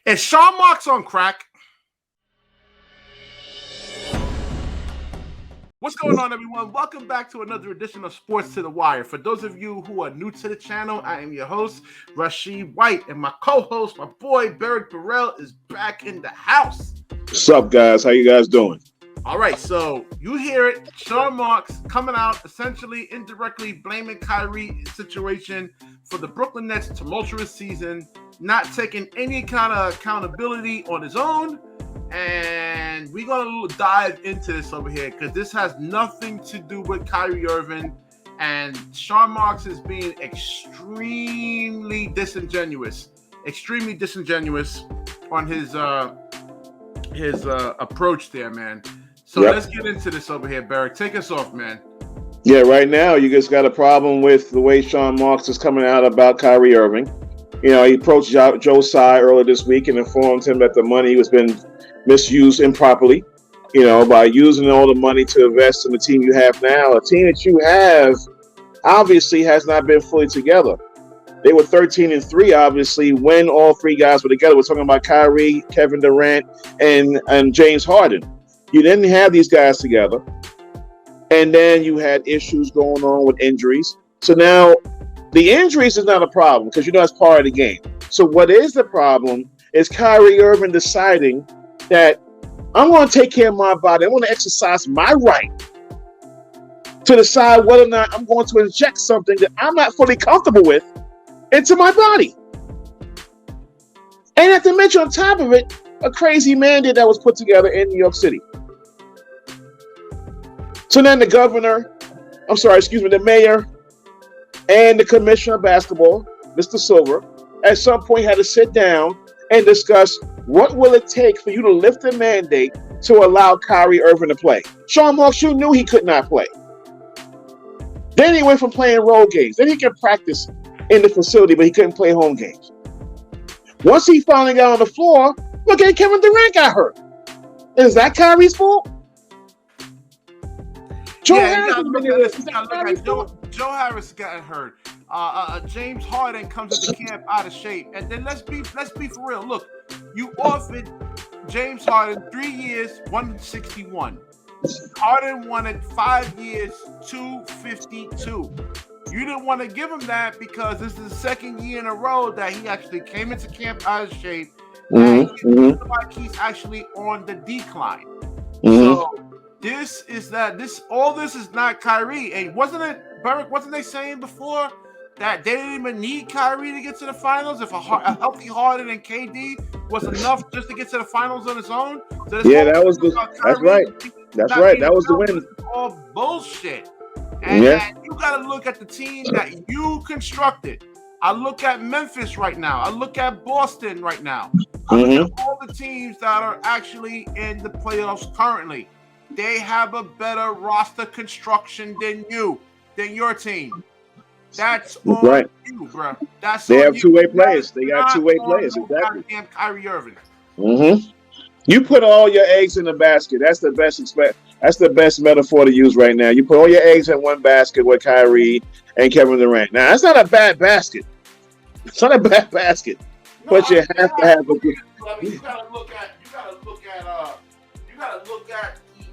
Is Sean Marks on crack? What's going on, everyone? Welcome back to another edition of Sports to the Wire. For those of you who are new to the channel, I am your host, Rashid White, and my co-host, my boy, Beric Burrell, is back in the house. What's up, guys? How you guys doing? All right, so you hear it. Sean Marks coming out, essentially indirectly blaming Kyrie situation for the Brooklyn Nets' tumultuous season, not taking any kind of accountability on his own. And we're going to dive into this over here because this has nothing to do with Kyrie Irving. And Sean Marks is being extremely disingenuous on his approach there, man. So Let's get into this over here, Barrett. Take us off, man. Yeah, right now you just got a problem with the way Sean Marks is coming out about Kyrie Irving. You know, he approached Joe Tsai earlier this week and informed him that the money was been misused improperly, you know, by using all the money to invest in the team you have now. A team that you have obviously has not been fully together. They were 13-3, obviously, when all three guys were together. We're talking about Kyrie, Kevin Durant, and James Harden. You didn't have these guys together. And then you had issues going on with injuries. So now the injuries is not a problem because, you know, that's part of the game. So what is the problem is Kyrie Irving deciding that I'm going to take care of my body. I want to exercise my right to decide whether or not I'm going to inject something that I'm not fully comfortable with into my body. And not to mention, on top of it, a crazy mandate that was put together in New York City. So then the mayor and the commissioner of basketball, Mr. Silver, at some point had to sit down and discuss what will it take for you to lift the mandate to allow Kyrie Irving to play. Sean Marks, you knew he could not play. Then he went from playing road games. Then he could practice in the facility, but he couldn't play home games. Once he finally got on the floor, look at Kevin Durant got hurt. Is that Kyrie's fault? Joe Harris got hurt. James Harden comes into camp out of shape, and then let's be for real. Look, you offered James Harden 3 years, 161. Harden wanted 5 years, 252. You didn't want to give him that because this is the second year in a row that he actually came into camp out of shape. And he looks like he's actually on the decline. So all this is not Kyrie. And wasn't they saying before that they didn't even need Kyrie to get to the finals if a healthy Harden and KD was enough just to get to the finals on his own? So that's right. That's right. That was the win. All bullshit. And you got to look at the team that you constructed. I look at Memphis right now. I look at Boston right now. I look at all the teams that are actually in the playoffs currently. They have a better roster construction than your team. That's on you, bro. They have two-way players. They got two-way players. Exactly. Kyrie Irving. You put all your eggs in the basket. That's the best metaphor to use right now. You put all your eggs in one basket with Kyrie and Kevin Durant. Now, that's not a bad basket. It's not a bad basket, but you have to have a good. You gotta look at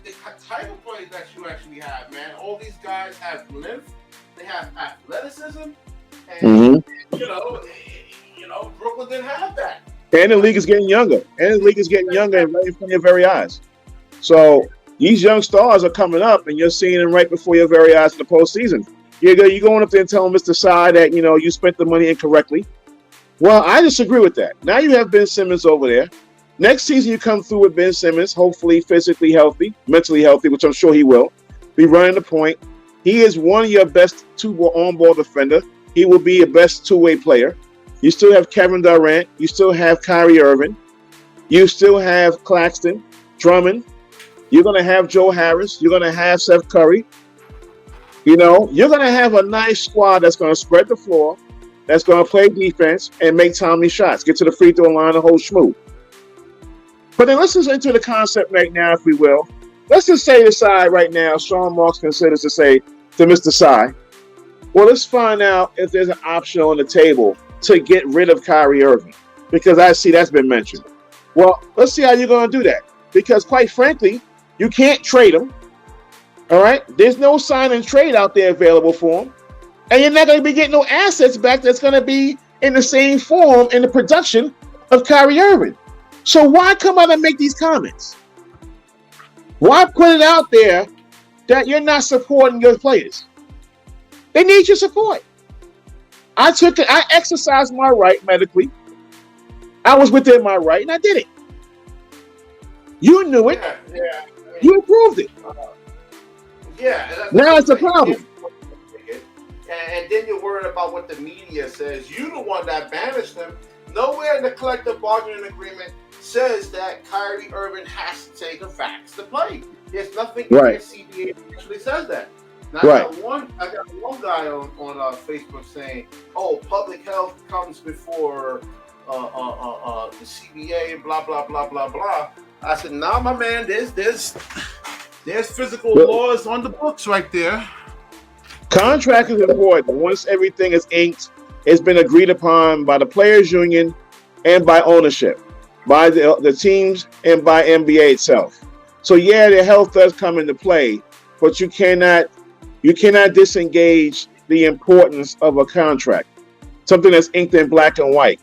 the type of play that you actually have, man. All these guys have length, they have athleticism, and you know, Brooklyn didn't have that. And the league is getting younger. And right in front of your very eyes. So these young stars are coming up, and you're seeing them right before your very eyes in the postseason. You're going up there and telling Mr. Tsai that, you know, you spent the money incorrectly. Well, I disagree with that. Now you have Ben Simmons over there. Next season you come through with Ben Simmons, hopefully physically healthy, mentally healthy, which I'm sure he will. Be running the point. He is one of your best on-ball defender. He will be your best two-way player. You still have Kevin Durant. You still have Kyrie Irving. You still have Claxton, Drummond. You're going to have Joe Harris. You're going to have Seth Curry. You know, you're going to have a nice squad that's going to spread the floor, that's going to play defense and make timely shots, get to the free throw line, the whole schmoo. But then let's just enter the concept right now, if we will. Let's just say the side right now, Sean Marks considers to say to Mr. Tsai, well, let's find out if there's an option on the table to get rid of Kyrie Irving. because I see that's been mentioned. Well, let's see how you're going to do that. Because quite frankly, you can't trade him. All right? There's no sign and trade out there available for him. And you're not going to be getting no assets back that's going to be in the same form in the production of Kyrie Irving. So why come out and make these comments? Why put it out there that you're not supporting your players? They need your support. I exercised my right medically. I was within my right, and I did it. You knew it. Yeah. You approved it. Now it's a problem. And then you're worried about what the media says. You're the one that banished them. Nowhere in the collective bargaining agreement says that Kyrie Irving has to take a vax to play. There's nothing in the CBA that actually says that. Now, I got one guy on Facebook saying, "Oh, public health comes before the CBA and blah blah blah blah blah." I said, "Nah, my man. There's physical laws on the books right there." Contract is important. Once everything is inked, it's been agreed upon by the players' union and by ownership, by the teams and by NBA itself. So yeah, the health does come into play, but you cannot disengage the importance of a contract, something that's inked in black and white,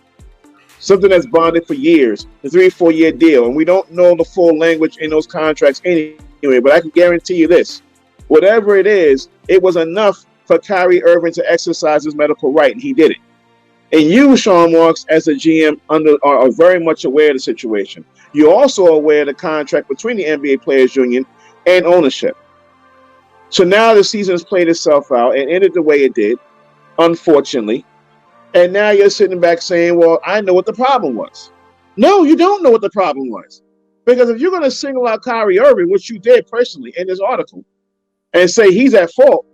something that's bonded for years, a 3-4 year deal, and we don't know the full language in those contracts anyway. But I can guarantee you this: whatever it is, it was enough for Kyrie Irving to exercise his medical right, and he did it. And you, Sean Marks, as a GM, are very much aware of the situation. You're also aware of the contract between the NBA Players Union and ownership. So now the season has played itself out and ended the way it did, unfortunately. And now you're sitting back saying, well, I know what the problem was. No, you don't know what the problem was. Because if you're going to single out Kyrie Irving, which you did personally in this article, and say he's at fault,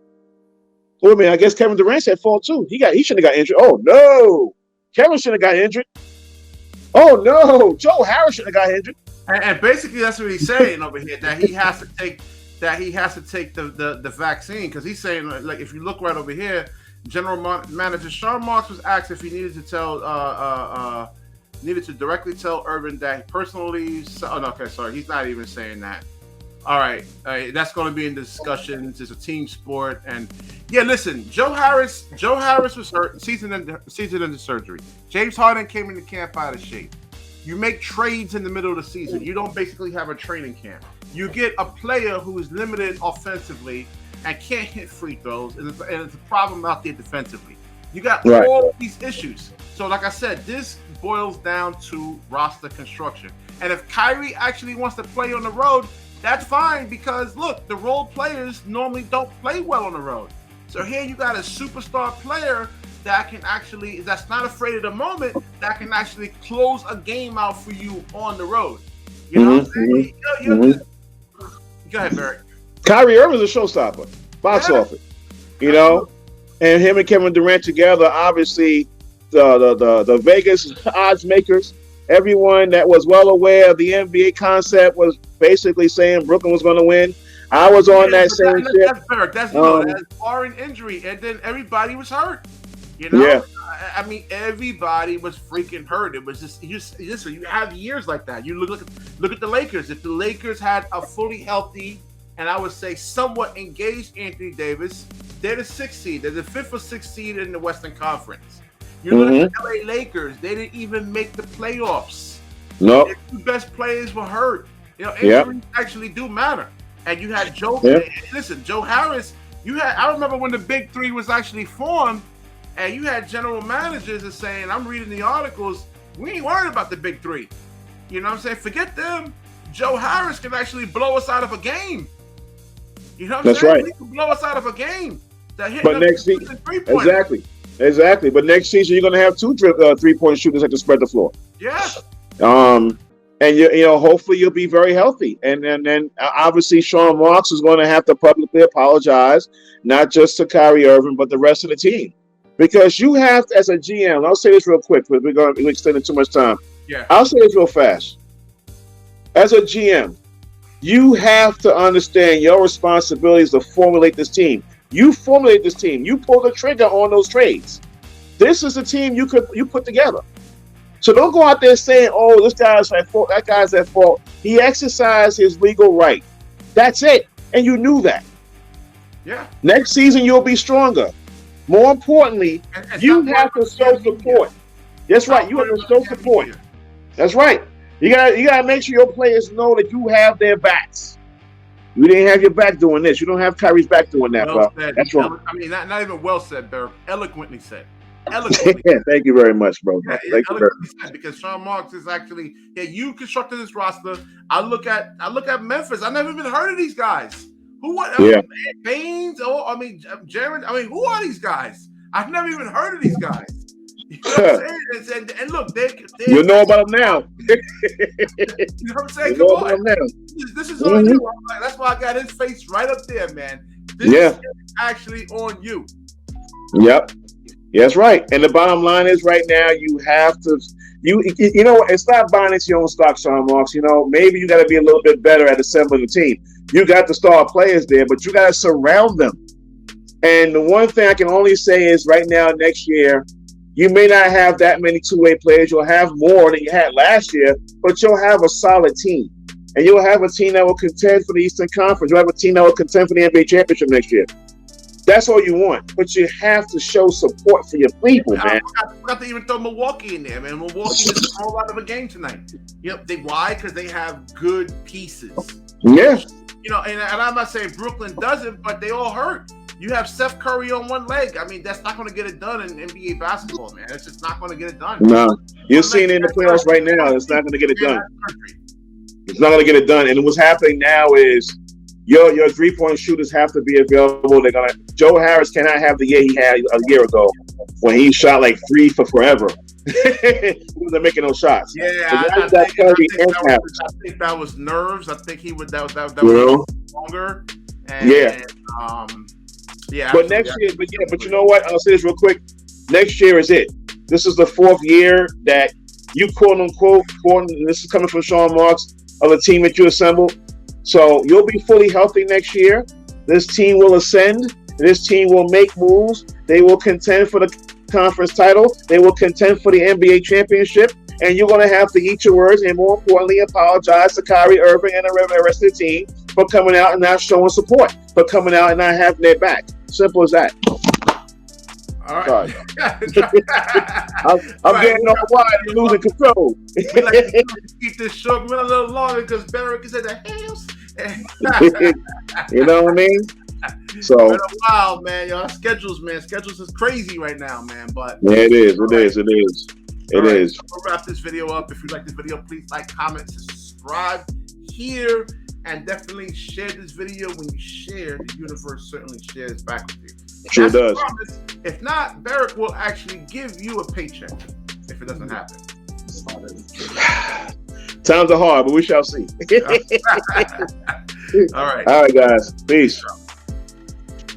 well, I mean, I guess Kevin Durant's at fault too. He shouldn't have got injured. Oh, no. Kevin shouldn't have got injured. Oh, no. Joe Harris shouldn't have got injured. And basically that's what he's saying over here, that he has to take the vaccine, because he's saying, like, if you look right over here, General Manager Sean Marks was asked if he needed to directly tell Irving that he personally. Oh no, okay, sorry, he's not even saying that. All right, that's going to be in discussions. It's a team sport, and yeah, listen, Joe Harris was hurt, season into surgery. James Harden came into camp out of shape. You make trades in the middle of the season. You don't basically have a training camp. You get a player who is limited offensively and can't hit free throws, and it's a problem out there defensively. You got all these issues. So, like I said, this boils down to roster construction. And if Kyrie actually wants to play on the road, that's fine, because look, the role players normally don't play well on the road. So here you got a superstar player that's not afraid of the moment, that can actually close a game out for you on the road. You know what I'm saying? Go ahead, Barry. Kyrie Irving's a showstopper, box office, you know, and him and Kevin Durant together, obviously the Vegas odds makers, everyone that was well aware of the NBA concept was basically saying Brooklyn was going to win. I was on that same ship. That's barring injury, and then everybody was hurt. You know, yeah. I mean, everybody was freaking hurt. It was just you have years like that. You look at the Lakers. If the Lakers had a fully healthy, and I would say somewhat engaged Anthony Davis, they're the 6th seed. They're the 5th or 6th seed in the Western Conference. You look at the LA Lakers. They didn't even make the playoffs. No. Their 2 best players were hurt. You know, injuries actually do matter. And you had Joe. Listen, Joe Harris. I remember when the Big Three was actually formed, and you had general managers that saying, I'm reading the articles, we ain't worried about the Big Three. You know what I'm saying? Forget them. Joe Harris can actually blow us out of a game. You know what I'm saying? He can blow us out of a game. But next season, exactly. But next season, you're going to have 2 3-point shooters that can spread the floor. Yeah. And you know, hopefully you'll be very healthy. And then obviously Sean Marks is going to have to publicly apologize, not just to Kyrie Irving, but the rest of the team. Because you have to, as a GM, and I'll say this real quick, but we're extending too much time. Yeah. I'll say this real fast. As a GM, you have to understand your responsibilities to formulate this team. You formulate this team. You pull the trigger on those trades. This is the team you put together. So don't go out there saying, "Oh, this guy's at fault. That guy's at fault." He exercised his legal right. That's it, and you knew that. Yeah. Next season you'll be stronger. More importantly, And you have to show support. That's right. You have to show support. That's right. You gotta make sure your players know that you have their backs. You didn't have your back doing this. You don't have Kyrie's back doing that, Well bro. said. That's wrong. I mean, not even well said, Barry. Eloquently said. Thank you very much, bro. Yeah, Thank you very much. said, because Sean Marks is actually, you constructed this roster. I look at Memphis. I never even heard of these guys. Who what? Yeah. Baines? Jared. Who are these guys? I've never even heard of these guys. You know what I'm saying? And look, you know about them now. You know what I'm saying? Come on. This is on you. That's why I got his face right up there, man. This is actually on you. Yep. That's right. And the bottom line is right now you have to you know, it's not buying into your own stock, Sean Marks. You know, maybe you got to be a little bit better at assembling the team. You got the star players there, but you got to surround them. And the one thing I can only say is right now, next year, you may not have that many two-way players. You'll have more than you had last year, but you'll have a solid team. And you'll have a team that will contend for the Eastern Conference. You'll have a team that will contend for the NBA championship next year. That's all you want. But you have to show support for your people, man. I forgot to even throw Milwaukee in there, man. Milwaukee is a whole lot of a game tonight. Yep. Why? Because they have good pieces. Yeah. You know, and I'm not saying Brooklyn doesn't, but they all hurt. You have Steph Curry on one leg. I mean, that's not going to get it done in NBA basketball, man. It's just not going to get it done. No. You're seeing it in the playoffs right now. It's not going to get it done. It's not going to get it done. And what's happening now is your three-point shooters have to be available. Joe Harris cannot have the year he had a year ago when he shot like 3 for forever. He wasn't making no shots. Yeah, I think that was nerves. I think he would that was longer. And, But next year, but you know what? I'll say this real quick. Next year is it. This is the 4th year that you quote unquote, this is coming from Sean Marks, of the team that you assembled. So you'll be fully healthy next year. This team will ascend. This team will make moves. They will contend for the conference title. They will contend for the NBA championship. And you're going to have to eat your words and, more importantly, apologize to KYRIE Irving and the rest of the team for coming out and not showing support, for coming out and not having their back. Simple as that. All right. I'm getting all wide and losing control. We like to keep this short. We went a little longer because Barrick said the hells. You know what I mean? So it's been a while, man. Y'all schedules is crazy right now, man. But yeah, it is. It is. We'll wrap this video up. If you like this video, please like, comment, subscribe here, and definitely share this video. When you share, the universe certainly shares back with you. Sure does. If not, Barrick will actually give you a paycheck if it doesn't happen. Times are hard, but we shall see. All right. All right, guys. Peace.